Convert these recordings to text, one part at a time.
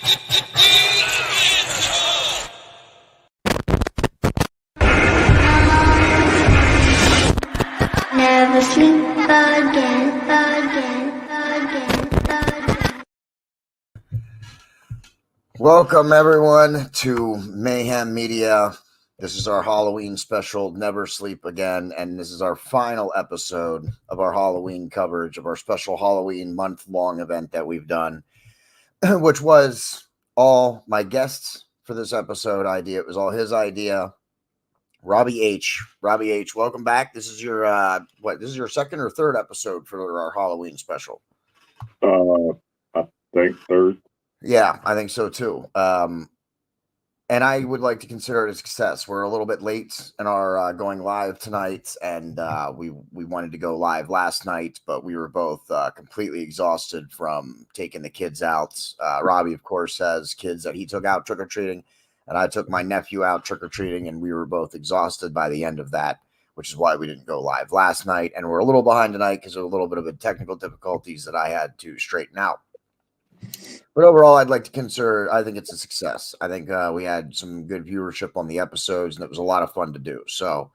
Never sleep again, again, again, again. Welcome, everyone, to Mayhem Media. This is our Halloween special, Never Sleep Again, and this is our final episode of our Halloween coverage of our special Halloween month-long event that we've done, which was all my guests for this episode idea. It was all his idea. Robby H. Robby H., welcome back. This is your this is your second or third episode for our Halloween special. I think third. Yeah, I think so too. And I would like to consider it a success. We're a little bit late in our going live tonight, and we wanted to go live last night, but we were both completely exhausted from taking the kids out. Robby, of course, has kids that he took out trick-or-treating, and I took my nephew out trick-or-treating, and we were both exhausted by the end of that, which is why we didn't go live last night. And we're a little behind tonight because of a little bit of technical difficulties that I had to straighten out. But overall, I'd like to consider, I think it's a success. I think we had some good viewership on the episodes, and it was a lot of fun to do. So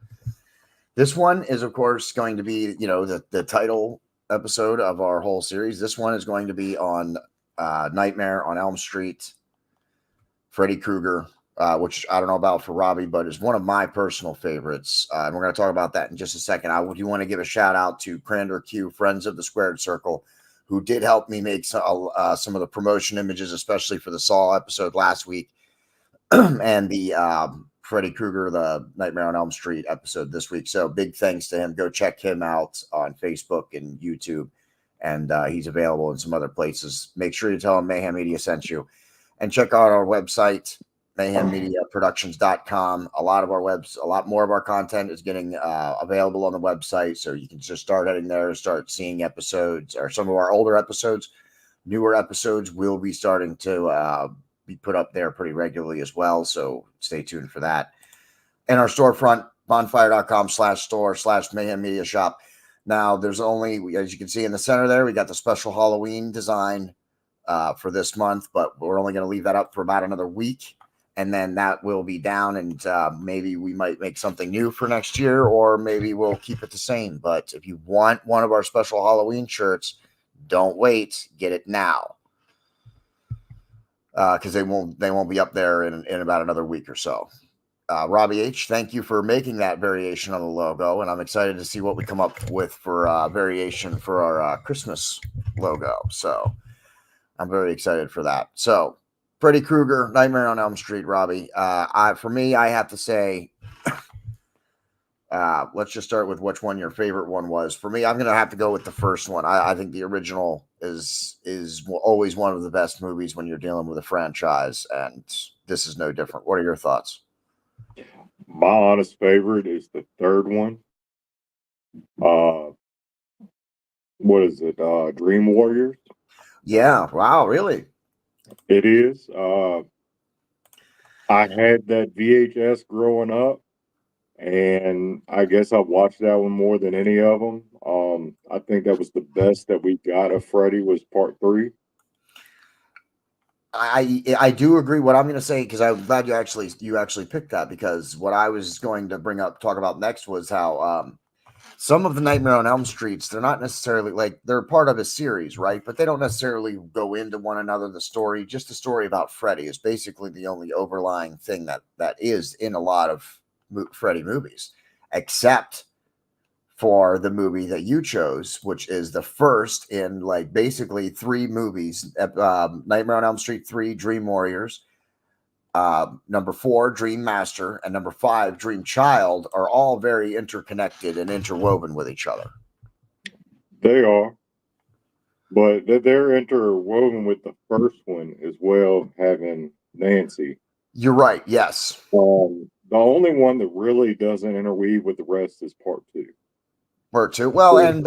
this one is, of course, going to be, the title episode of our whole series. This one is going to be on Nightmare on Elm Street, Freddy Krueger, which I don't know about for Robby, but is one of my personal favorites. And we're going to talk about that in just a second. I do want to give a shout out to Crander Q, Friends of the Squared Circle, who did help me make some of the promotion images, especially for the Saw episode last week and the Freddy Krueger, the Nightmare on Elm Street episode this week. So big thanks to him. Go check him out on Facebook and YouTube. And he's available in some other places. Make sure you tell him Mayhem Media sent you. And check out our website, mayhemmediaproductions.com. A lot more of our content is getting available on the website, so you can just start heading there, start seeing episodes, or some of our older episodes. Newer episodes will be starting to be put up there pretty regularly as well, so stay tuned for that. And our storefront, bonfire.com/store/mayhem media shop. Now, there's only, as you can see in the center there, we got the special Halloween design for this month, but we're only going to leave that up for about another week. And then that will be down, and maybe we might make something new for next year, or maybe we'll keep it the same. But if you want one of our special Halloween shirts, don't wait. Get it now, because they won't be up there in about another week or so. Robby H., thank you for making that variation on the logo, and I'm excited to see what we come up with for variation for our Christmas logo. So I'm very excited for that. So Freddy Krueger, Nightmare on Elm Street, Robby. For me, I have to say, let's just start with which one your favorite one was. For me, I'm going to have to go with the first one. I think the original is always one of the best movies when you're dealing with a franchise, and this is no different. What are your thoughts? My honest favorite is the third one. What is it? Dream Warriors? Yeah. Wow, really? It is. I had that VHS growing up, and I guess I watched that one more than any of them. I think that was the best that we got of Freddy was part 3. I do agree. What I'm going to say, because I'm glad you actually picked that, because what I was going to talk about next was how some of the Nightmare on Elm Streets, they're not necessarily like they're part of a series, right? But they don't necessarily go into one another. The story, just the story about Freddy, is basically the only overlying thing that is in a lot of Freddy movies, except for the movie that you chose, which is the first in like basically 3 movies: Nightmare on Elm Street 3, Dream Warriors. Number 4, Dream Master, and number 5, Dream Child, are all very interconnected and interwoven with each other. They are, but they're interwoven with the first one as well, having Nancy. You're right. Yes. The only one that really doesn't interweave with the rest is part 2. Part 2. Well, and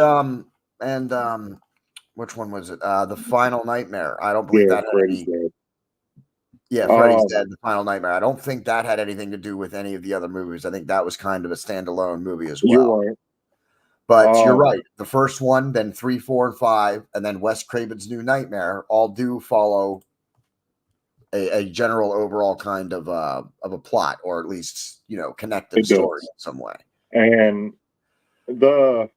which one was it? The Final Nightmare. I don't believe that had any. Dead. Yeah, Freddy's Dead, The Final Nightmare. I don't think that had anything to do with any of the other movies. I think that was kind of a standalone movie as well. You're right. But you're right. The first one, then 3, 4, and 5, and then Wes Craven's New Nightmare all do follow a general overall kind of a plot, or at least connect the It story does. in some way. And the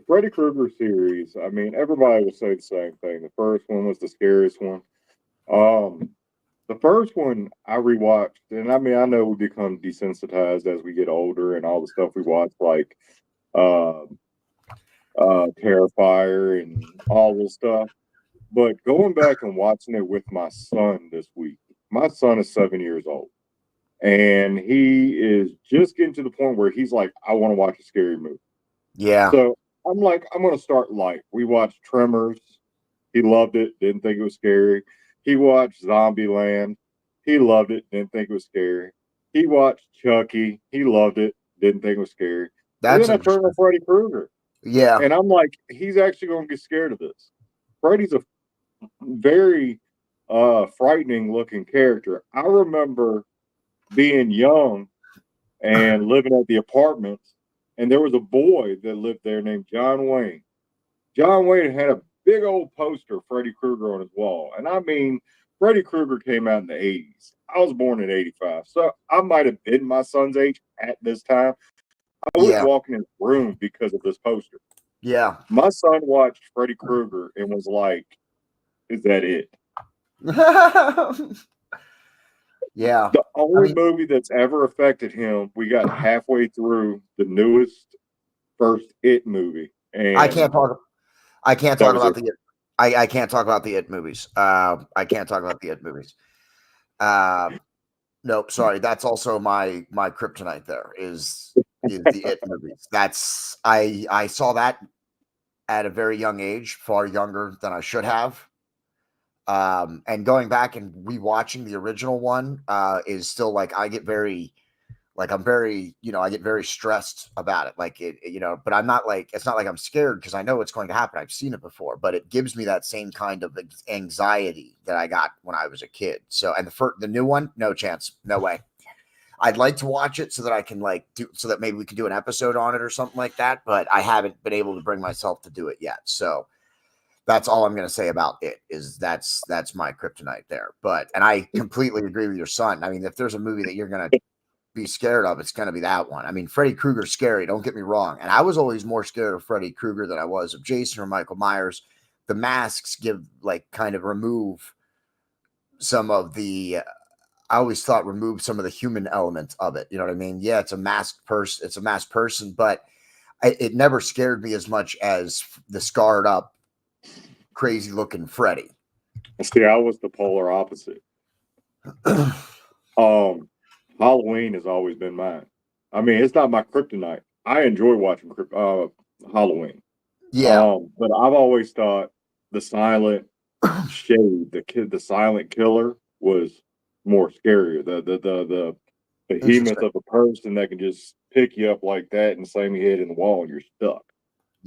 Freddy Krueger series, I mean, everybody will say the same thing. The first one was the scariest one. Um, the first one I rewatched, and I mean, I know we become desensitized as we get older, and all the stuff we watch, like uh, Terrifier and all this stuff. But going back and watching it with my son this week, my son is 7 years old, and he is just getting to the point where he's like, I want to watch a scary movie. Yeah, So I'm like, I'm going to start light. We watched Tremors. He loved it, didn't think it was scary. He watched Zombieland. He loved it, didn't think it was scary. He watched Chucky. He loved it, didn't think it was scary. And that's then I turned on interesting. Freddy Krueger. Yeah, And I'm like, he's actually going to get scared of this. Freddy's a very frightening looking character. I remember being young and living at the apartments, and there was a boy that lived there named John Wayne. John Wayne had a big old poster of Freddy Krueger on his wall. And I mean, Freddy Krueger came out in the 80s. I was born in 85. So I might have been my son's age at this time. I wouldn't yeah, walk in his room because of this poster. yeah. My son watched Freddy Krueger and was like, is that it? Yeah. The I only mean, movie that's ever affected him, we got halfway through the newest first It movie, I and can't talk. I can't that talk was about it. the. I can't talk about the It movies. I can't talk about the It movies. Nope. Sorry. That's also my kryptonite. There is the It movies. That's I saw that at a very young age, far younger than I should have. And going back and rewatching the original one is still like I get very like I'm very, I get very stressed about it. Like but I'm not like it's not like I'm scared because I know it's going to happen. I've seen it before, but it gives me that same kind of anxiety that I got when I was a kid. So, and the new one, no chance, no way. I'd like to watch it so that I can so that maybe we can do an episode on it or something like that, but I haven't been able to bring myself to do it yet. So that's all I'm going to say about it is that's my kryptonite there. But and I completely agree with your son. I mean, if there's a movie that you're going to be scared of, it's going to be that one. I mean, Freddy Krueger's scary. Don't get me wrong. And I was always more scared of Freddy Krueger than I was of Jason or Michael Myers. The masks kind of remove some of the. I always thought remove some of the human element of it. You know what I mean? Yeah, it's a masked person. It's a masked person, but it never scared me as much as the scarred up, crazy looking Freddy. See, I was the polar opposite. Halloween has always been mine. I mean, it's not my kryptonite. I enjoy watching Halloween. Yeah. But I've always thought the silent shade, the silent killer was more scarier. The behemoth Interesting. of a person that can just pick you up like that and slam your head in the wall and you're stuck.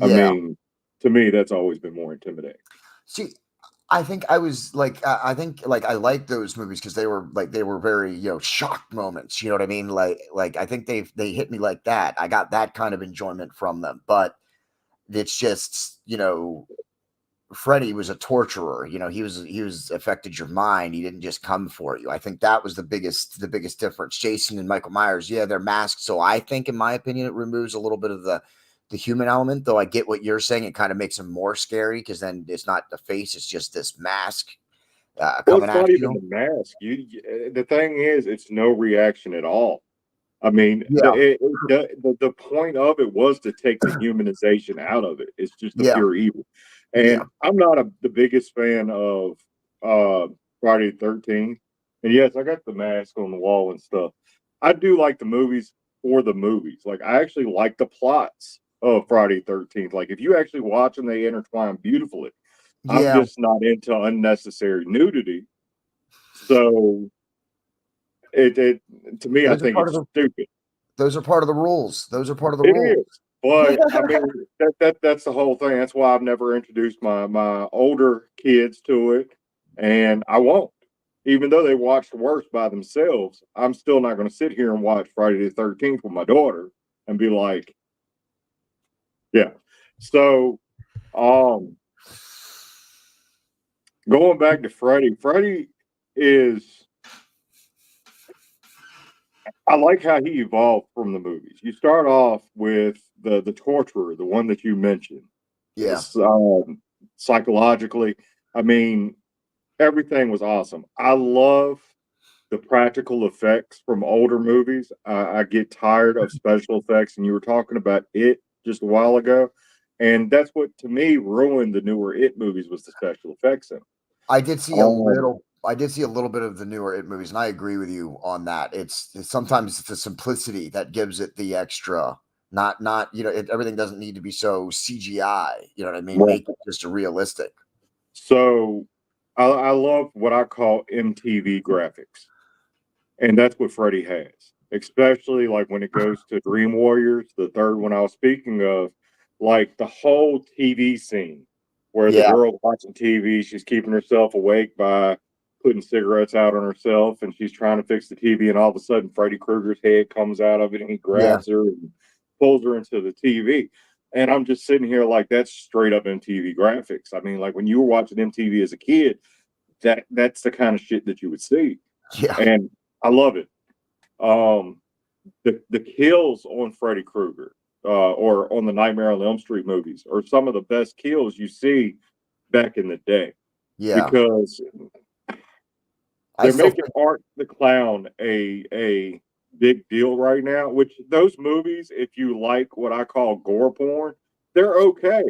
I Yeah. mean, to me, that's always been more intimidating. See, I think I was like, I think like I like those movies because they were very shocked moments. You know what I mean? Like I think they hit me like that. I got that kind of enjoyment from them. But it's just Freddy was a torturer. He was affected your mind. He didn't just come for you. I think that was the biggest difference. Jason and Michael Myers, yeah, they're masked. So I think, in my opinion, it removes a little bit of the human element. Though I get what you're saying. It kind of makes him more scary because then it's not the face; it's just this mask Well, coming it's at not even you. the mask. The thing is, it's no reaction at all. I mean, Yeah, the point of it was to take the humanization out of it. It's just the yeah, pure evil. yeah. And I'm not the biggest fan of Friday the 13th. And yes, I got the mask on the wall and stuff. I do like the movies for the movies. Like, I actually like the plots of Friday the 13th. Like, if you actually watch them, they intertwine beautifully. I'm Yeah, just not into unnecessary nudity. So it to me, I those are think part of it's the stupid. those are part of the rules. Those are part of the It rules. is. But I mean that's the whole thing. That's why I've never introduced my older kids to it. And I won't. Even though they watched worse by themselves, I'm still not gonna sit here and watch Friday the 13th with my daughter and be like, yeah. So um going back to Freddie, is I like how he evolved from the movies. You start off with the torturer, the one that you mentioned. Yeah. Psychologically, I mean, everything was awesome. I love the practical effects from older movies. I get tired of special effects, and you were talking about it just a while ago, and that's what to me ruined the newer It movies was the special effects in 'em. I did see a little bit of the newer It movies, and I agree with you on that. It's sometimes it's the simplicity that gives it the extra. Not everything doesn't need to be so CGI. You know what I mean? Right. Make it just realistic. So I love what I call MTV graphics, and that's what Freddy has. Especially like when it goes to Dream Warriors, the third one I was speaking of, like the whole TV scene where the Yeah. girl's watching TV, she's keeping herself awake by putting cigarettes out on herself, and she's trying to fix the TV, and all of a sudden Freddy Krueger's head comes out of it, and he grabs her and pulls her into the TV. And I'm just sitting here like that's straight up MTV graphics. I mean, like when you were watching MTV as a kid, that's the kind of shit that you would see. Yeah. And I love it. The kills on Freddy Krueger or on the Nightmare on Elm Street movies are some of the best kills you see back in the day. Yeah. Because they're making Art the Clown a big deal right now, which those movies, if you like what I call gore porn, they're okay,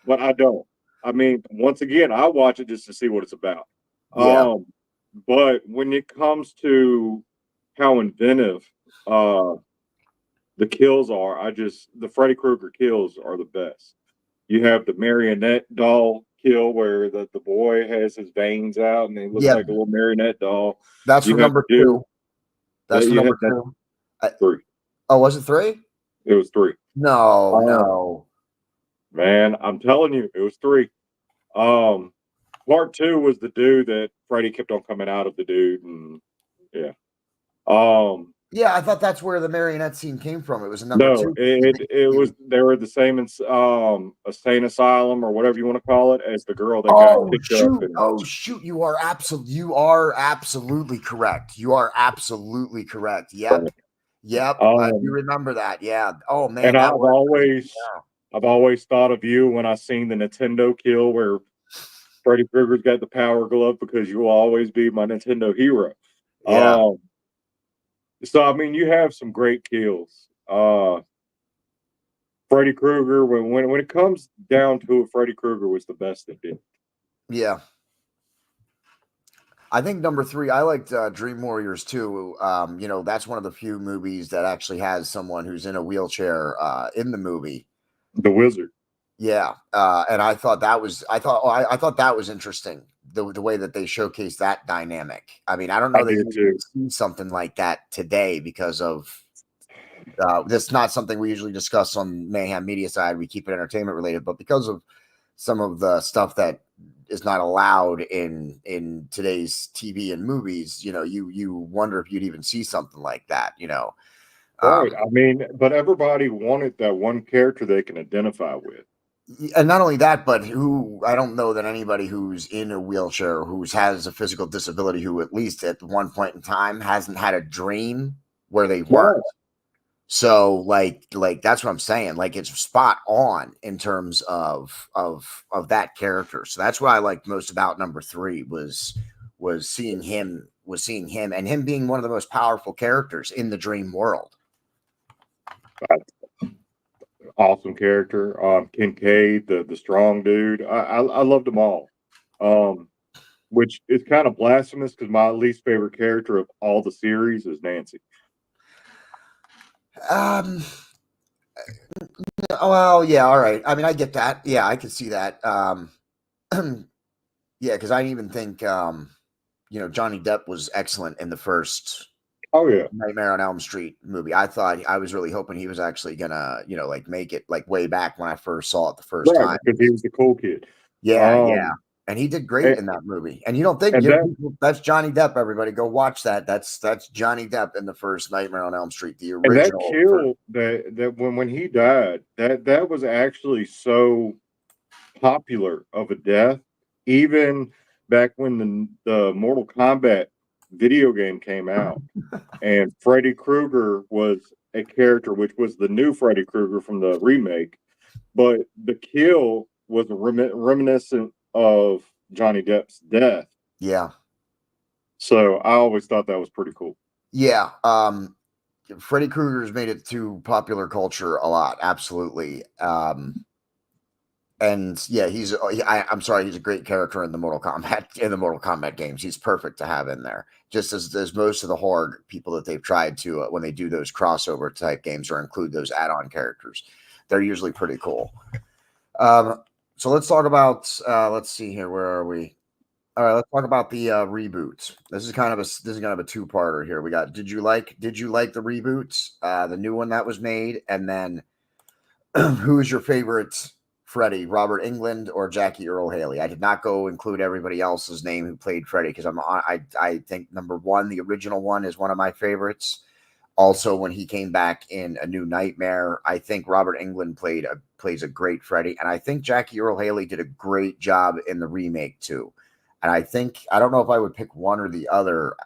but I don't. I mean, once again, I watch it just to see what it's about. Yeah. But when it comes to how inventive the kills are, the Freddy Krueger kills are the best. You have the marionette doll kill where the boy has his veins out and he looks like a little marionette doll. That's for number 2. That's for number 2. 3. Oh, was it 3? It was 3. No. Man, I'm telling you, it was 3. Part 2 was the dude that Freddy kept on coming out of the dude, and yeah. Yeah, I thought that's where the marionette scene came from. It was a number 2. It was they were the same in a sane asylum or whatever you want to call it as the girl that got picked up. Shoot! You are absolutely correct. You are absolutely correct. Yep. I do remember that. Yeah. Oh man. And I've always thought of you when I seen the Nintendo kill where Freddy Krueger's got the power glove because you will always be my Nintendo hero. Yeah. So I mean, you have some great kills. Freddy Krueger, when it comes down to it, Freddy Krueger was the best that did. Yeah. I think number 3, I liked Dream Warriors too. That's one of the few movies that actually has someone who's in a wheelchair in the movie. The Wizard. Yeah. And I thought that was interesting. The way that they showcased that dynamic. I mean, I don't know that you can see something like that today because of this is not something we usually discuss on Mayhem Media side. We keep it entertainment related, but because of some of the stuff that is not allowed in today's TV and movies, you wonder if you'd even see something like that, Right. I mean, but everybody wanted that one character they can identify with. And not only that, but I don't know that anybody who's in a wheelchair or who has a physical disability who at least at one point in time hasn't had a dream where they weren't. So like that's what I'm saying. Like it's spot on in terms of that character. So that's what I liked most about number 3 was seeing him and him being one of the most powerful characters in the dream world. Awesome character. Kincaid, the strong dude. I loved them all. Which is kind of blasphemous because my least favorite character of all the series is Nancy. Well, yeah, all right. I mean, I get that. Yeah, I can see that. Yeah, because I even think Johnny Depp was excellent in the first Nightmare on Elm Street movie. I was really hoping he was actually gonna, make it like way back when I first saw it the first time. Because he was the cool kid. Yeah. And he did great in that movie. And you don't think that's Johnny Depp, everybody. Go watch that. That's Johnny Depp in the first Nightmare on Elm Street, the original. And that kill that when he died, that was actually so popular of a death. Even back when the Mortal Kombat video game came out, and Freddy Krueger was a character, which was the new Freddy Krueger from the remake, but the kill was reminiscent of Johnny Depp's death. Yeah. So I always thought that was pretty cool. Yeah. Freddy Krueger's made it to popular culture a lot. Absolutely. And yeah, I'm sorry, he's a great character in the Mortal Kombat games. He's perfect to have in there. Just as most of the horror people that they've tried to when they do those crossover type games or include those add-on characters, they're usually pretty cool. So let's talk about let's see here, where are we? All right, let's talk about the reboot. This is kind of a two-parter here. We got did you like the reboots, the new one that was made, and then who is your favorite Freddy, Robert Englund or Jackie Earle Haley? I did not go include everybody else's name who played Freddy because I think number one, the original one, is one of my favorites. Also, when he came back in A New Nightmare, I think Robert Englund plays a great Freddy, and I think Jackie Earle Haley did a great job in the remake too. And I don't know if I would pick one or the other.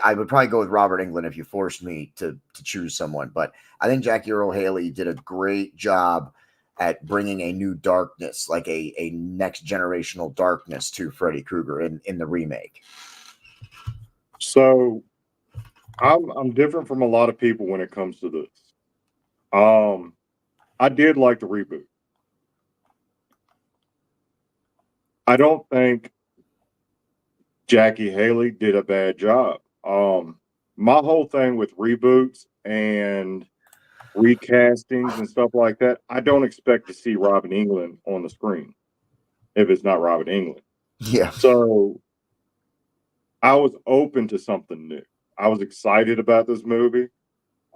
I would probably go with Robert Englund if you forced me to choose someone, but I think Jackie Earle Haley did a great job at bringing a new darkness, like a next generational darkness to Freddy Krueger in the remake. So I'm different from a lot of people when it comes to this. I did like the reboot. I don't think Jackie Haley did a bad job. My whole thing with reboots and recastings and stuff like that, I don't expect to see Robin Englund on the screen if it's not Robin Englund. Yeah. So I was open to something new. I was excited about this movie.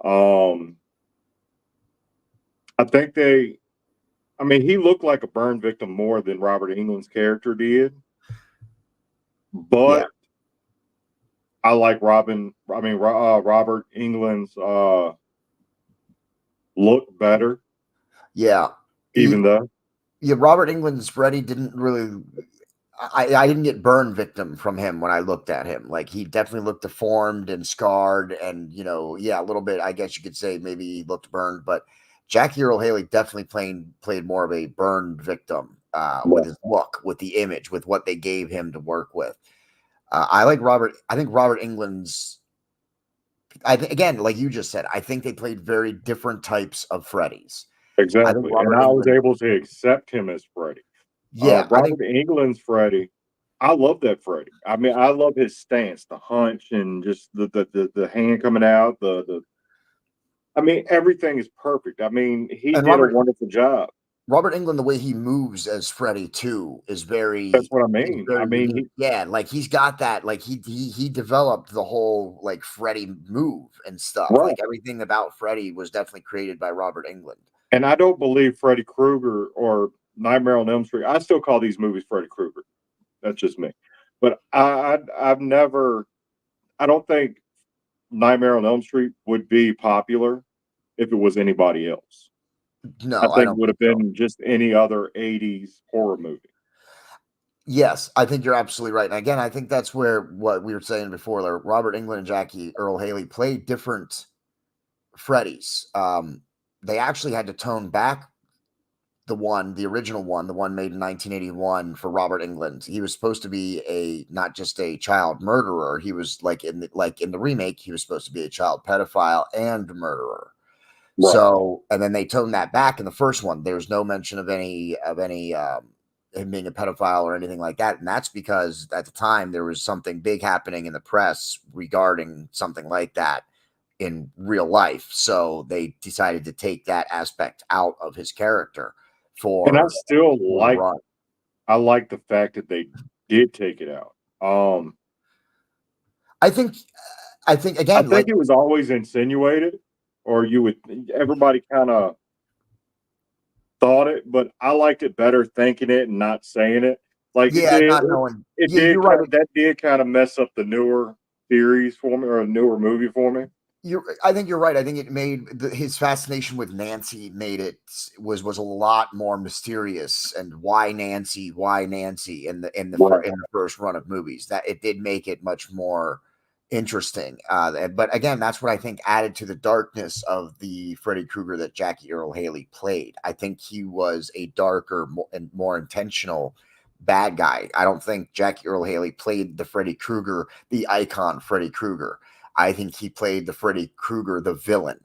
I think he looked like a burn victim more than Robert Englund's character did. But yeah. I like Robert Englund's look better. Yeah. Robert Englund's Freddy didn't really. I didn't get burn victim from him when I looked at him. Like, he definitely looked deformed and scarred, and a little bit. I guess you could say maybe he looked burned, but Jackie Earle Haley definitely played more of a burned victim with his look, with the image, with what they gave him to work with. I like Robert. I think Robert Englund's. Again, like you just said, I think they played very different types of Freddys. Exactly, and I was able to accept him as Freddy. Yeah, Robert Englund's Freddy. I love that Freddy. I mean, I love his stance, the hunch, and just the hand coming out. Everything is perfect. I mean, he did a wonderful job. Robert Englund, the way he moves as Freddy too, is very. That's what I mean. He's got that. Like he developed the whole like Freddy move and stuff. Right. Like everything about Freddy was definitely created by Robert Englund. And I don't believe Freddy Krueger or Nightmare on Elm Street. I still call these movies Freddy Krueger. That's just me. But I don't think Nightmare on Elm Street would be popular if it was anybody else. No, I think it would have been just any other 80s horror movie. Yes, I think you're absolutely right. And again, I think that's where what we were saying before, like Robert Englund and Jackie Earle Haley played different Freddys. They actually had to tone back the original one, the one made in 1981 for Robert Englund. He was supposed to be not just a child murderer. He was in the remake, he was supposed to be a child pedophile and murderer. Right. So, and then they toned that back in the first one. There's no mention of any him being a pedophile or anything like that. And that's because at the time there was something big happening in the press regarding something like that in real life. So they decided to take that aspect out of his character. And I still like the fact that they did take it out. I think again, it was always insinuated, or everybody kind of thought it, but I liked it better thinking it and not saying it. Not knowing. That did kind of mess up the newer series for me, or a newer movie for me. I think you're right. I think it made his fascination with Nancy was a lot more mysterious. And why Nancy in the first run of movies, that it did make it much more interesting. But again, that's what I think added to the darkness of the Freddy Krueger that Jackie Earle Haley played. I think he was a darker and more intentional bad guy. I don't think Jackie Earle Haley played the Freddy Krueger, the icon Freddy Krueger. I think he played the Freddy Krueger, the villain,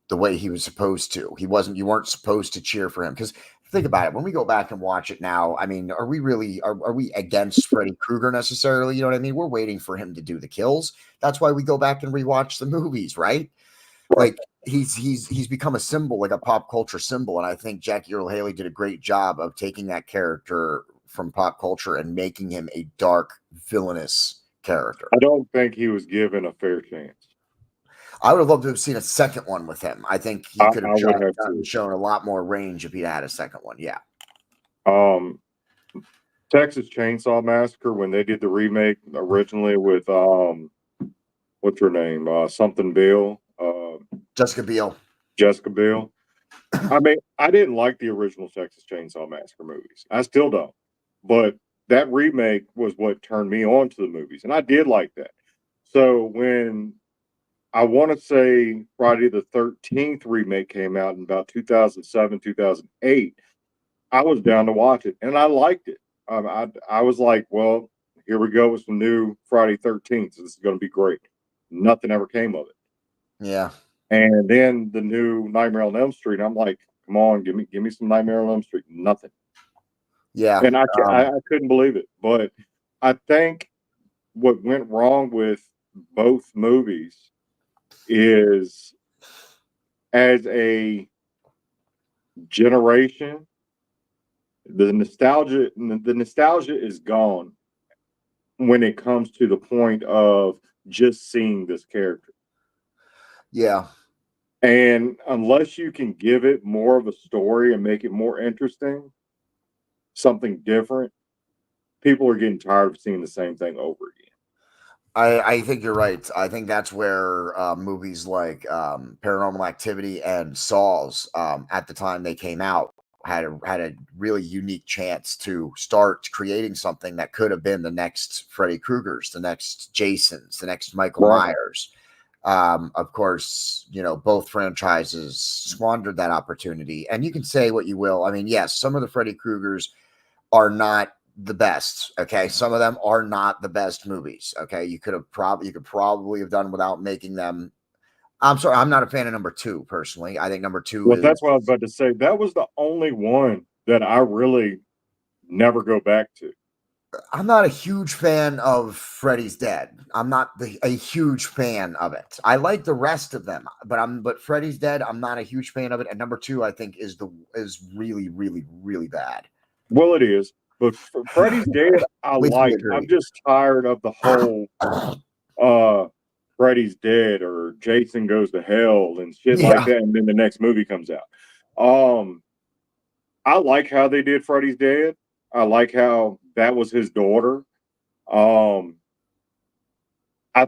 the way he was supposed to. You weren't supposed to cheer for him. Because think about it, when we go back and watch it now, I mean, are we against Freddy Krueger necessarily? You know what I mean? We're waiting for him to do the kills. That's why we go back and rewatch the movies, right? Like he's become a symbol, like a pop culture symbol. And I think Jackie Earle Haley did a great job of taking that character from pop culture and making him a dark, villainous character. I don't think he was given a fair chance. I would have loved to have seen a second one with him. I think he could have shown a lot more range if he'd had a second one. Yeah. Texas Chainsaw Massacre, when they did the remake originally with what's her name? Something Bill. Jessica Biel. Jessica Biel. I mean, I didn't like the original Texas Chainsaw Massacre movies. I still don't. But that remake was what turned me on to the movies, and I did like that. So when I want to say Friday the 13th remake came out in about 2007, 2008, I was down to watch it, and I liked it. I was like, well, here we go with some new Friday 13th. So this is going to be great. Nothing ever came of it. Yeah. And then the new Nightmare on Elm Street, I'm like, come on, give me some Nightmare on Elm Street. Nothing. Yeah. And I couldn't believe it. But I think what went wrong with both movies is, as a generation, the nostalgia is gone when it comes to the point of just seeing this character. Yeah. And unless you can give it more of a story and make it more interesting, something different, people are getting tired of seeing the same thing over again. I think you're right. I think that's where movies like Paranormal Activity and Saws, at the time they came out, had a really unique chance to start creating something that could have been the next Freddy Kruegers, the next Jasons, the next Michael Myers. Of course, both franchises squandered that opportunity. And you can say what you will. I mean, yes, some of the Freddy Kruegers are not the best. Okay. Some of them are not the best movies. Okay. You could probably have done without making them. I'm sorry. I'm not a fan of number 2 personally. I think number 2. Well, that's what I was about to say. That was the only one that I really never go back to. I'm not a huge fan of Freddy's Dead. I'm not a huge fan of it. I like the rest of them, but Freddy's Dead, I'm not a huge fan of it. And number 2, I think, is really, really, really bad. Well, it is. But Freddy's Dead, I like. I'm just tired of the whole Freddy's Dead or Jason Goes to Hell and shit like that, and then the next movie comes out. I like how they did Freddy's Dead. I like how that was his daughter. I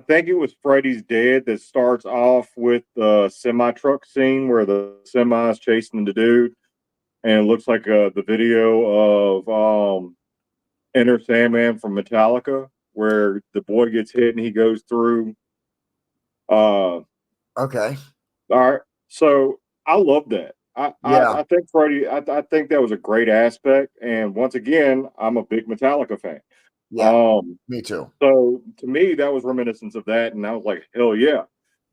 think it was Freddy's Dead that starts off with the semi-truck scene where the semi is chasing the dude. And it looks like the video of Enter Sandman from Metallica, where the boy gets hit and he goes through. Okay. All right. So I love that. I think Freddie. I think that was a great aspect. And once again, I'm a big Metallica fan. Yeah. Me too. So to me, that was reminiscence of that, and I was like, hell yeah.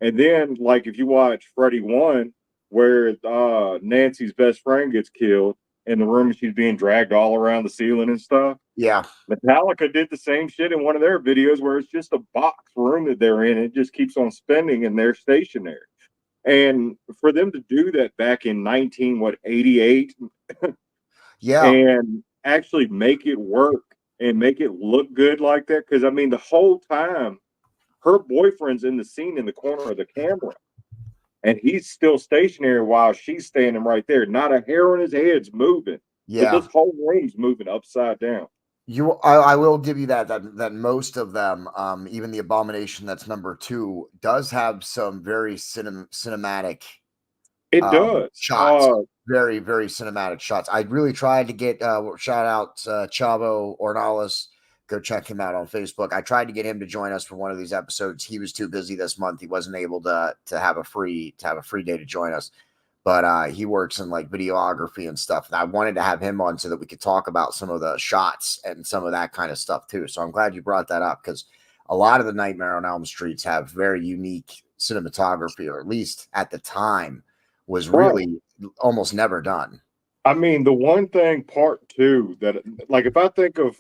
And then, like, if you watch Freddy 1, where Nancy's best friend gets killed in the room and she's being dragged all around the ceiling and stuff. Yeah. Metallica did the same shit in one of their videos where it's just a box room that they're in. It just keeps on spinning and they're stationary. And for them to do that back in 88, yeah, and actually make it work and make it look good like that. Because, I mean, the whole time, her boyfriend's in the scene in the corner of the camera. And he's still stationary while she's standing right there. Not a hair on his head's moving. Yeah. But this whole room's moving upside down. I will give you that most of them, even the Abomination that's number 2, does have some very cinematic It does. shots. Very, very cinematic shots. I really tried to get shout out Chavo Ornalis. Go check him out on Facebook. I tried to get him to join us for one of these episodes. He was too busy this month. He wasn't able to have a free day to join us. But he works in like videography and stuff. And I wanted to have him on so that we could talk about some of the shots and some of that kind of stuff too. So I'm glad you brought that up, because a lot of the Nightmare on Elm Streets have very unique cinematography, or at least at the time was really almost never done. I mean, the one thing, part 2, that, like, if I think of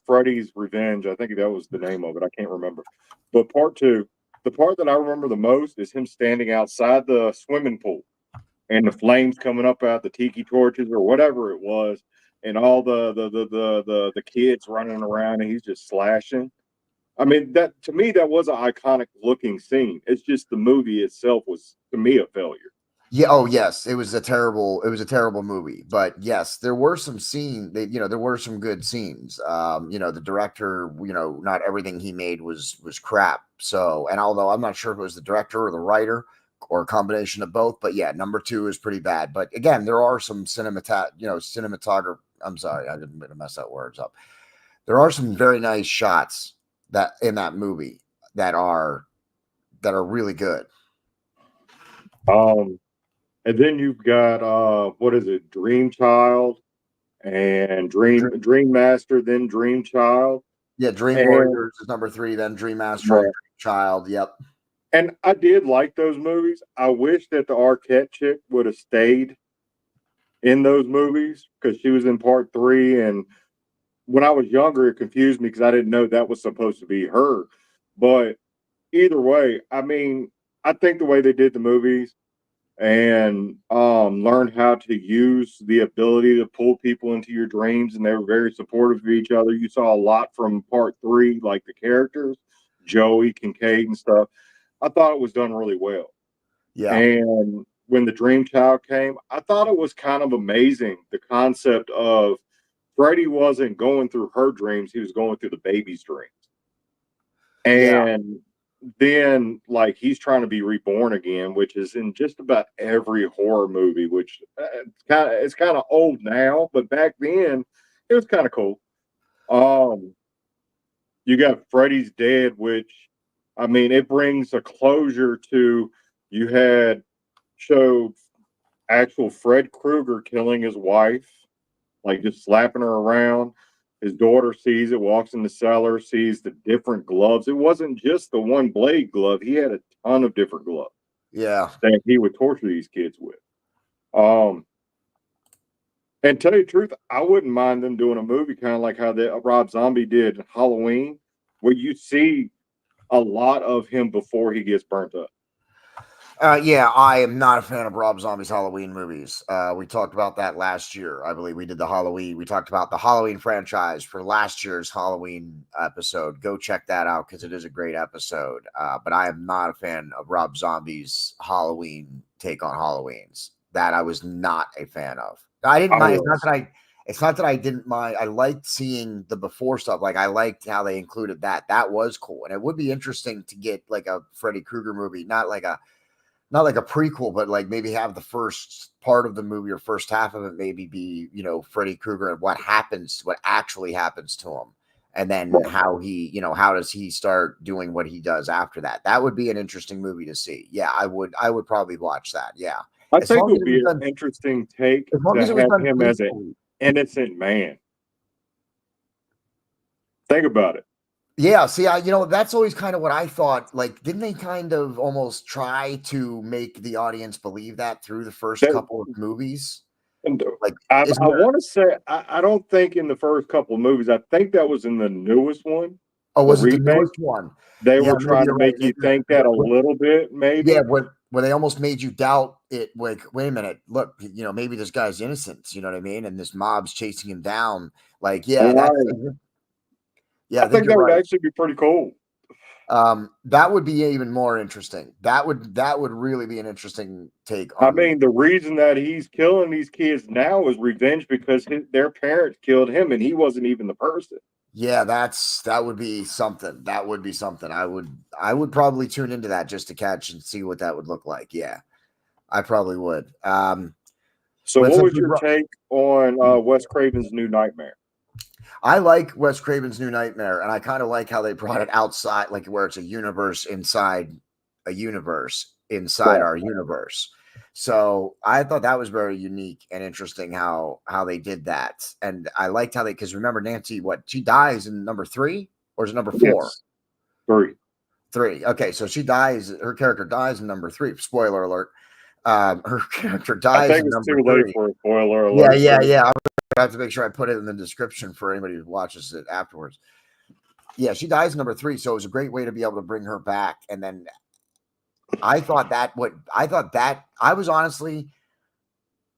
Freddy's Revenge, I think that was the name of it. I can't remember. But part 2, the part that I remember the most is him standing outside the swimming pool and the flames coming up out the tiki torches or whatever it was, and all the kids running around, and he's just slashing. I mean, that, to me, that was an iconic looking scene. It's just the movie itself was, to me, a failure. Yeah. Oh, yes. It was a terrible movie. But yes, there were some there were some good scenes. The director, not everything he made was crap. So, and although I'm not sure if it was the director or the writer or a combination of both, but yeah, number 2 is pretty bad. But again, there are some cinematography. I'm sorry, I didn't mean to mess that words up. There are some very nice shots that in that movie that are really good. And then you've got what is it, Dream Child and Dream Master, then Dream Child. Yeah, Dream Warriors is number 3, then Dream Master, and Dream Child. Yep. And I did like those movies. I wish that the Arquette chick would have stayed in those movies, because she was in part 3. And when I was younger, it confused me because I didn't know that was supposed to be her. But either way, I mean, I think the way they did the movies and learned how to use the ability to pull people into your dreams, and they were very supportive of each other. You saw a lot from part 3, like the characters, Joey, Kincaid, and stuff. I thought it was done really well. Yeah. And when the Dream Child came, I thought it was kind of amazing, the concept of Freddy wasn't going through her dreams, he was going through the baby's dreams. And then, like, he's trying to be reborn again, which is in just about every horror movie, which it's kind of old now, but back then it was kind of cool. You got Freddy's Dead, which, I mean, it brings a closure to, you had showed actual Fred Krueger killing his wife, like just slapping her around. His daughter sees it, walks in the cellar, sees the different gloves. It wasn't just the one blade glove. He had a ton of different gloves. Yeah. That he would torture these kids with. And tell you the truth, I wouldn't mind them doing a movie kind of like how Rob Zombie did Halloween, where you see a lot of him before he gets burnt up. Yeah, I am not a fan of Rob Zombie's Halloween movies. We talked about that last year. I believe we did the Halloween. We talked about the Halloween franchise for last year's Halloween episode. Go check that out because it is a great episode. But I am not a fan of Rob Zombie's Halloween take on Halloweens. That I was not a fan of. I didn't mind. It's not that I didn't mind. I liked seeing the before stuff. Like, I liked how they included that. That was cool. And it would be interesting to get like a Freddy Krueger movie, not like a prequel, but like maybe have the first part of the movie or first half of it maybe be, Freddy Krueger and what actually happens to him. And then how he, how does he start doing what he does after that? That would be an interesting movie to see. Yeah, I would probably watch that. Yeah. I think it would be an interesting take to have him as an innocent man. Think about it. Yeah, see, that's always kind of what I thought. Like, didn't they kind of almost try to make the audience believe that through the first couple of movies? And like, I want to say, I don't think in the first couple of movies. I think that was in the newest one. Oh, was it the newest one? They were trying to make you think that a little bit, maybe. Yeah, where they almost made you doubt it. Like, wait a minute, look, maybe this guy's innocent. You know what I mean? And this mob's chasing him down. Like, yeah, I think that would actually be pretty cool. That would be even more interesting. That would really be an interesting take I on. mean, the reason that he's killing these kids now is revenge because their parents killed him, and he wasn't even the person. Yeah, that would be something. That would be something. I would probably tune into that just to catch and see what that would look like. Yeah, I probably would. So, but what since was we your brought- take on Wes Craven's New Nightmare? I like Wes Craven's New Nightmare, and I kind of like how they brought it outside, like where it's a universe inside a universe inside Yeah. our universe. So I thought that was very unique and interesting how they did that, and I liked how they, because remember Nancy, what, she dies in number 3 or is it number 4? Yes. 3. 3. Okay, so she dies. Her character dies in number 3. Spoiler alert. Her character I dies think in it's number too 3. late for a spoiler alert. Yeah. I have to make sure I put it in the description for anybody who watches it afterwards. Yeah, she dies in number 3, so it was a great way to be able to bring her back. And then I thought that I was honestly,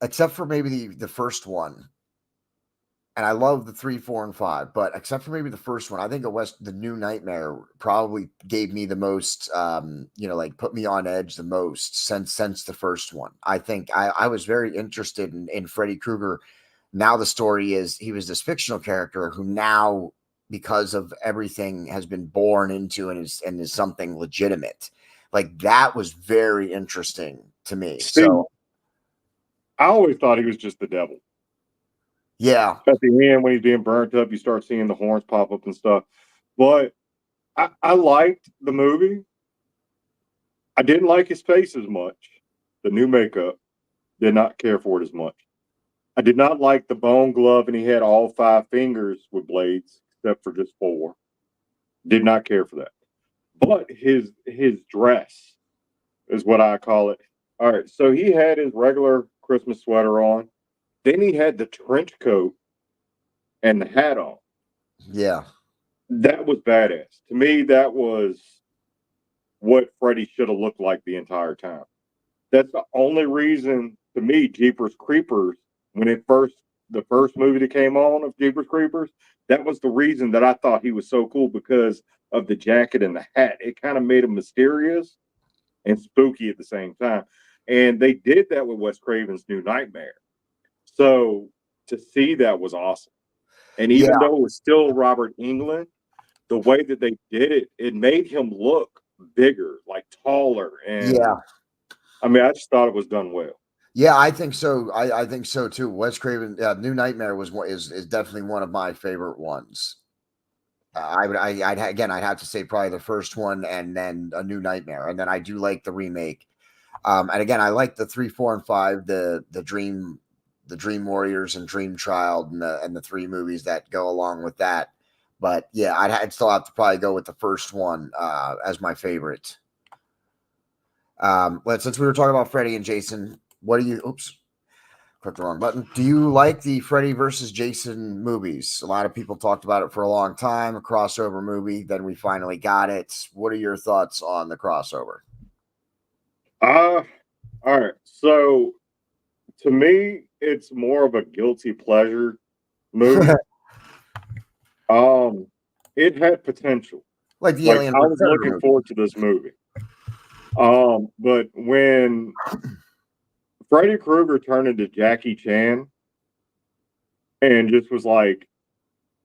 except for maybe the first one, and I love the 3, 4, and 5, but except for maybe the first one, I think the New Nightmare probably gave me the most, like put me on edge the most since the first one. I think I was very interested in Freddy Krueger. Now the story is he was this fictional character who now, because of everything, has been born into and is something legitimate. Like that was very interesting to me. See, so I always thought he was just the devil. yeah, At the end, when he's being burnt up, you start seeing the horns pop up and stuff. But I liked the movie. I didn't like his face as much. The new makeup, did not care for it as much. I did not like the bone glove, and he had all 5 fingers with blades, except for just 4. Did not care for that. But his dress is what I call it. All right, so he had his regular Christmas sweater on. Then he had the trench coat and the hat on. yeah. That was badass. To me, that was what Freddy should have looked like the entire time. That's the only reason, to me, Jeepers Creepers, when the first movie that came on of Jeepers Creepers, that was the reason that I thought he was so cool, because of the jacket and the hat. It kind of made him mysterious and spooky at the same time. And they did that with Wes Craven's New Nightmare. So to see that was awesome. And even though it was still Robert Englund, the way that they did it, it made him look bigger, like taller. And I mean, I just thought it was done well. Yeah, I think so. I think so too. Wes Craven, New Nightmare is definitely one of my favorite ones. I'd have to say probably the first one, and then A New Nightmare, and then I do like the remake. And again, I like the 3, 4, and 5, the Dream Warriors and Dream Child, and the 3 movies that go along with that. But yeah, I'd still have to probably go with the first one as my favorite. Since we were talking about Freddy and Jason, what do you? Oops, clicked the wrong button. Do you like the Freddy versus Jason movies? A lot of people talked about it for a long time, a crossover movie. Then we finally got it. What are your thoughts on the crossover? All right. So to me, it's more of a guilty pleasure movie. It had potential. Like the Alien. I was looking forward to this movie. But when Freddy Krueger turned into Jackie Chan and just was like,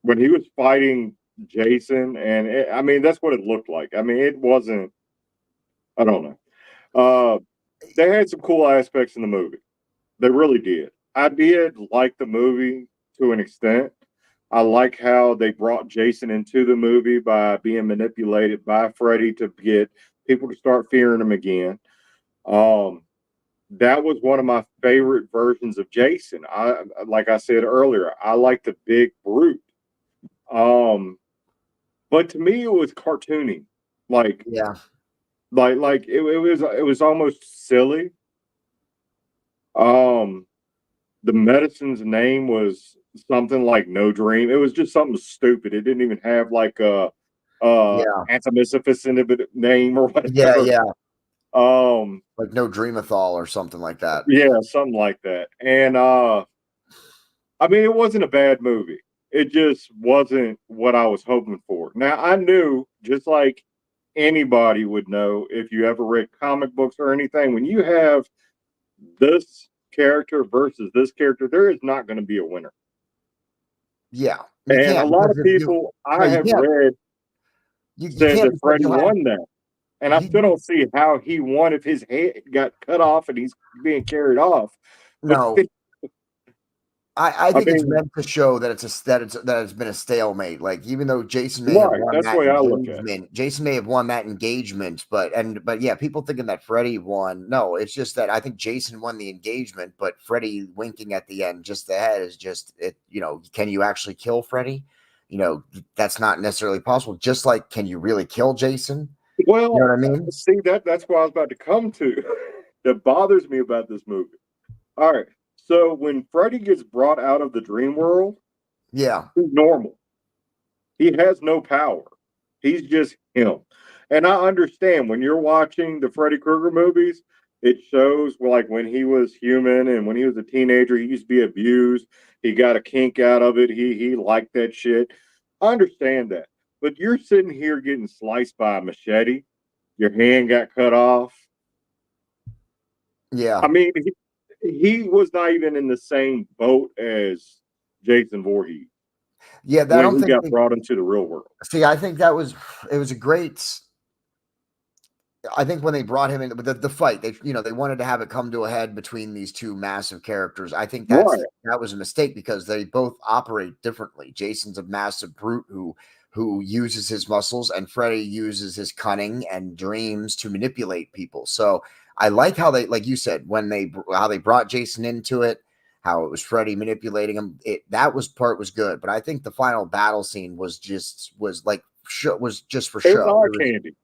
when he was fighting Jason, and I mean, that's what it looked like. I mean, it wasn't, I don't know. They had some cool aspects in the movie. They really did. I did like the movie to an extent. I like how they brought Jason into the movie by being manipulated by Freddy to get people to start fearing him again. That was one of my favorite versions of Jason. Like I said earlier, I like the big brute. But to me, it was cartoony. Like it was almost silly. The medicine's name was something like No Dream. It was just something stupid. It didn't even have like a antimysificin name or whatever. Like No Dreamethol or something like that. Yeah, something like that. And I mean, it wasn't a bad movie. It just wasn't what I was hoping for. Now I knew, just like anybody would know if you ever read comic books or anything. When you have this character versus this character, there is not going to be a winner. Yeah, you And a can't lot because of if you people no, I you have can't. read You said can't that because Freddie you have won that. And I still you, don't see how he won if his head got cut off and he's being carried off. But no. I I think it's mean, meant to show that it's been a stalemate. Like even though Jason may have right. won That's the that way I look at it. engagement, Jason may have won that engagement, but yeah, people thinking that Freddie won. No, it's just that I think Jason won the engagement, but Freddie winking at the end, just the head, is just it. You know, can you actually kill Freddie? You know, that's not necessarily possible. Just like, can you really kill Jason? Well, You know what I mean? see, that's what I was about to come to. That bothers me about this movie. All right. So when Freddy gets brought out of the dream world, Yeah, he's normal. He has no power. He's just him. And I understand when you're watching the Freddy Krueger movies, it shows like when he was human and when he was a teenager, he used to be abused. He got a kink out of it. He liked that shit. I understand that. But you're sitting here getting sliced by a machete. Your hand got cut off. yeah, I mean, he was not even in the same boat as Jason Voorhees yeah. I when don't he think got brought into the real world. see. I think it was a great. I think when they brought him in the fight, they wanted to have it come to a head between these two massive characters. I think Right. that was a mistake because they both operate differently. Jason's a massive brute who uses his muscles, and Freddy uses his cunning and dreams to manipulate people. So I like how they, like you said, how they brought Jason into it, how it was Freddy manipulating him. That was good, but I think the final battle scene was just for It was show. eye candy.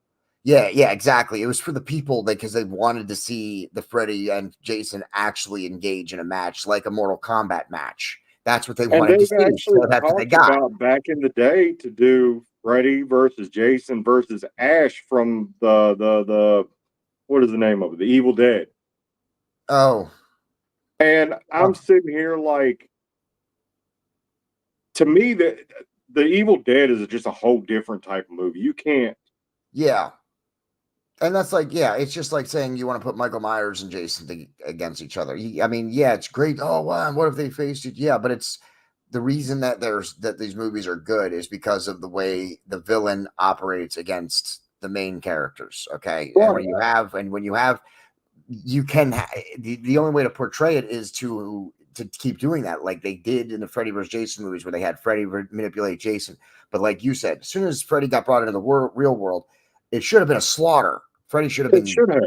Yeah, exactly. It was for the people because they wanted to see the Freddy and Jason actually engage in a match like a Mortal Kombat match. That's what they And wanted to they've see. actually So that's what they talked got. about back in the day to do Freddy versus Jason versus Ash from the what is the name of it? The Evil Dead. Oh, And I'm sitting here like, to me, the Evil Dead is just a whole different type of movie. You can't. yeah. And that's like, yeah, it's just like saying you want to put Michael Myers and Jason against each other. I mean, yeah, it's great. Oh, wow, what if they faced it? Yeah, but it's the reason that these movies are good is because of the way the villain operates against the main characters. Okay, Right. and when you have, you can the only way to portray it is to keep doing that, like they did in the Freddy vs. Jason movies, where they had Freddy manipulate Jason. But like you said, as soon as Freddy got brought into the real world, it should have been a slaughter. Freddy should have been. It should have.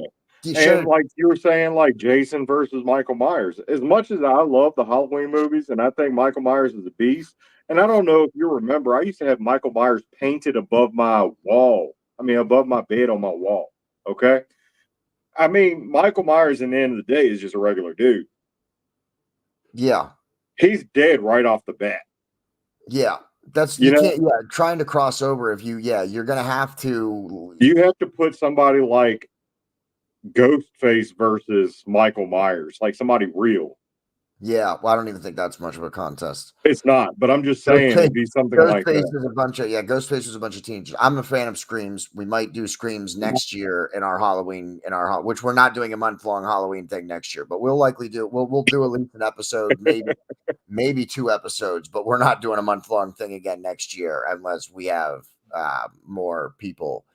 And like you were saying, like Jason versus Michael Myers. As much as I love the Halloween movies, and I think Michael Myers is a beast, and I don't know if you remember, I used to have Michael Myers painted above my wall. I mean, above my bed on my wall. Okay. I mean, Michael Myers, in the end of the day, is just a regular dude. Yeah. He's dead right off the bat. Yeah. That's you can't trying to cross over you're gonna have to put somebody like Ghostface versus Michael Myers, like somebody real. Yeah, well, I don't even think that's much of a contest. It's not, but I'm just saying it'd be something like that. Ghostface is a bunch of teenagers. I'm a fan of Screams. We might do Screams next year in our Halloween, which we're not doing a month-long Halloween thing next year, but we'll likely do. We'll do at least an episode, maybe 2 episodes, but we're not doing a month-long thing again next year unless we have more people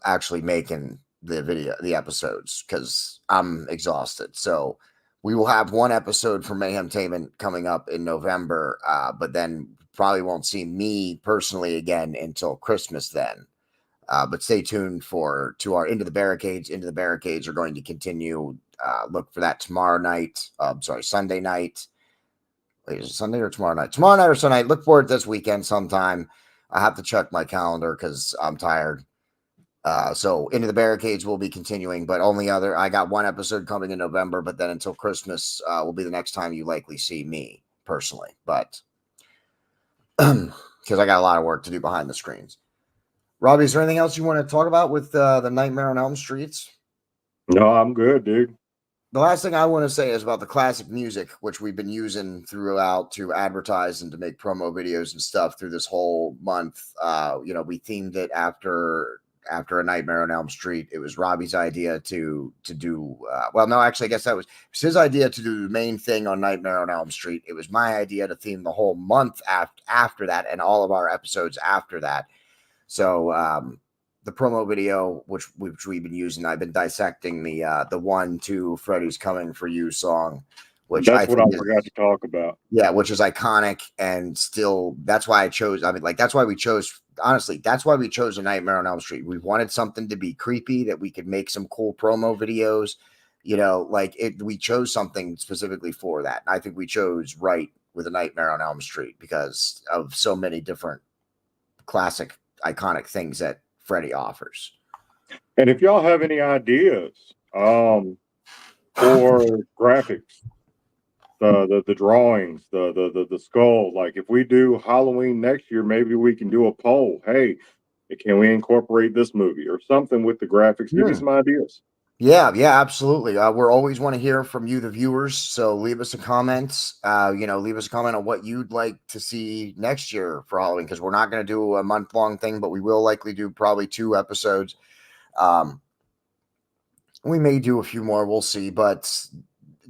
actually making the episodes, because I'm exhausted. So we will have 1 episode for Mayhem Tainment coming up in November, but then probably won't see me personally again until Christmas then. But stay tuned to our Into the Barricades. Into the Barricades are going to continue. Look for that tomorrow night. Sunday night. Wait, is it Sunday or tomorrow night? Tomorrow night or Sunday. Look for it this weekend sometime. I have to check my calendar because I'm tired. So Into the Barricades will be continuing, but I got 1 episode coming in November, but then until Christmas will be the next time you likely see me personally, but because I got a lot of work to do behind the screens. Robby, is there anything else you want to talk about with the Nightmare on Elm Streets? No, I'm good, dude. The last thing I want to say is about the classic music, which we've been using throughout to advertise and to make promo videos and stuff through this whole month. We themed it after A Nightmare on Elm Street. It was Robby's idea to do. Well, no, actually, I guess it was his idea to do the main thing on Nightmare on Elm Street. It was my idea to theme the whole month after that and all of our episodes after that. So the promo video, which we've been using, I've been dissecting the 1-2 Freddy's Coming for You song, which that's what I forgot to talk about. Yeah, which is iconic and still. That's why I chose. I mean, like that's why we chose. Honestly, that's why we chose A Nightmare on Elm Street. We wanted something to be creepy that we could make some cool promo videos. We chose something specifically for that. And I think we chose right with A Nightmare on Elm Street because of so many different classic, iconic things that Freddy offers. And if y'all have any ideas for graphics, the drawings, the skull, like if we do Halloween next year, maybe we can do a poll. Hey, can we incorporate this movie or something with the graphics? Give me some ideas. Yeah, absolutely. We're always want to hear from you, the viewers. So leave us a comment. Leave us a comment on what you'd like to see next year for Halloween, because we're not going to do a month-long thing, but we will likely do probably 2 episodes. We may do a few more. We'll see. But,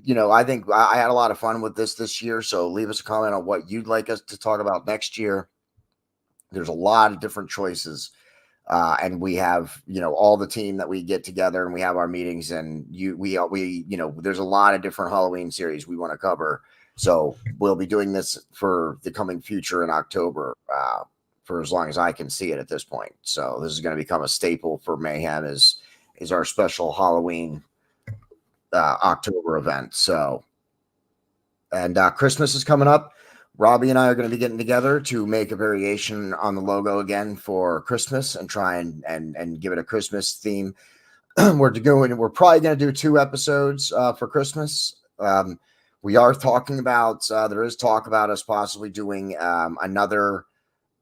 I think I had a lot of fun with this year. So leave us a comment on what you'd like us to talk about next year. There's a lot of different choices. And we have, all the team that we get together and we have our meetings, and there's a lot of different Halloween series we want to cover. So we'll be doing this for the coming future in October, for as long as I can see it at this point. So this is going to become a staple for Mayhem is our special Halloween, October event. So, and Christmas is coming up. Robby and I are going to be getting together to make a variation on the logo again for Christmas and try and give it a Christmas theme. We're probably going to do 2 episodes for Christmas. We are talking about, there is talk about us possibly doing another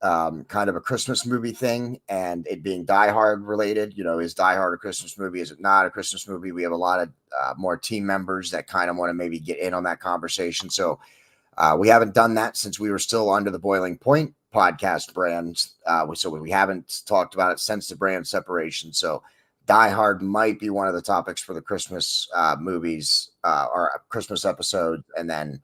kind of a Christmas movie thing, and it being Die Hard related. Is Die Hard a Christmas movie? Is it not a Christmas movie? We have a lot of more team members that kind of want to maybe get in on that conversation. So we haven't done that since we were still under the Boiling Point podcast brand. So we haven't talked about it since the brand separation. So Die Hard might be one of the topics for the Christmas movies or Christmas episode. And then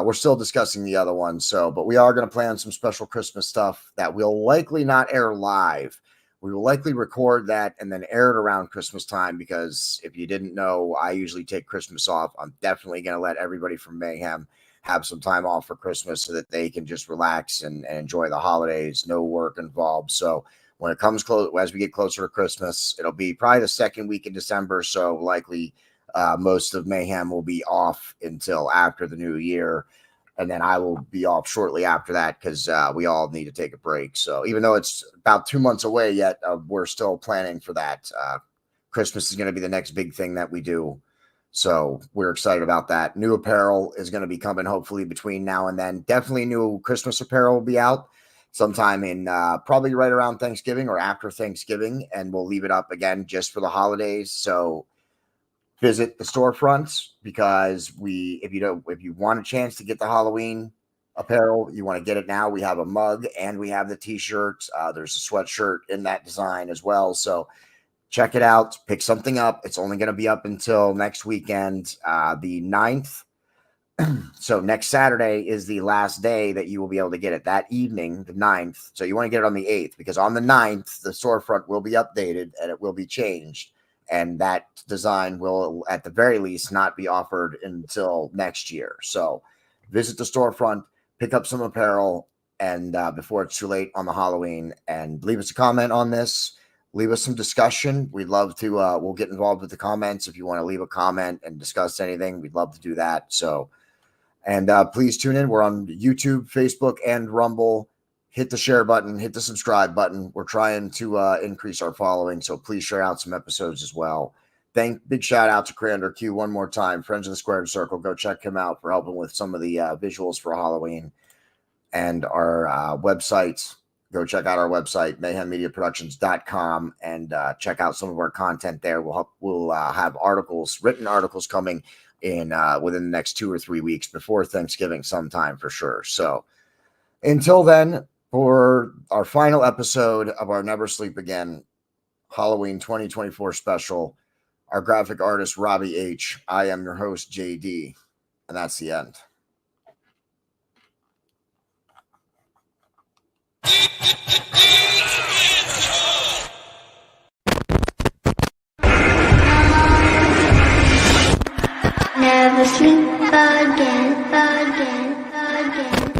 we're still discussing the other one. So, but we are going to plan some special Christmas stuff that will likely not air live. We will likely record that and then air it around Christmas time, because if you didn't know, I usually take Christmas off. I'm definitely going to let everybody from Mayhem have some time off for Christmas so that they can just relax and enjoy the holidays, no work involved. So when it comes close, as we get closer to Christmas, it'll be probably the second week in December. So likely most of Mayhem will be off until after the new year. And then I will be off shortly after that, because we all need to take a break. So even though it's about 2 months away yet, we're still planning for that. Christmas is going to be the next big thing that we do. So we're excited about that. New apparel is going to be coming hopefully between now and then. Definitely new Christmas apparel will be out sometime in probably right around Thanksgiving or after Thanksgiving. And we'll leave it up again just for the holidays. So visit the storefronts, because if you want a chance to get the Halloween apparel, you want to get it now. We have a mug and we have the t-shirts. There's a sweatshirt in that design as well. So check it out. Pick something up. It's only going to be up until next weekend, the 9th. So next Saturday is the last day that you will be able to get it, that evening, the 9th. So you want to get it on the 8th, because on the 9th, the storefront will be updated and it will be changed. And that design will, at the very least, not be offered until next year. So visit the storefront, pick up some apparel, and before it's too late on the Halloween, and leave us a comment on this. Leave us some discussion. We'd love to, we'll get involved with the comments. If you want to leave a comment and discuss anything, we'd love to do that. So, and please tune in. We're on YouTube, Facebook, and Rumble. Hit the share button, hit the subscribe button. We're trying to increase our following, so please share out some episodes as well. Big shout out to Crander Q one more time. Friends of the Squared Circle. Go check him out for helping with some of the visuals for Halloween. And our website, go check out our website, mayhemmediaproductions.com, and check out some of our content there. We'll have written articles coming in within the next 2 or 3 weeks before Thanksgiving sometime for sure. So until then, for our final episode of our Never Sleep Again Halloween 2024 special, our graphic artist, Robby H. I am your host, JD, and that's the end. Never sleep again, again, again.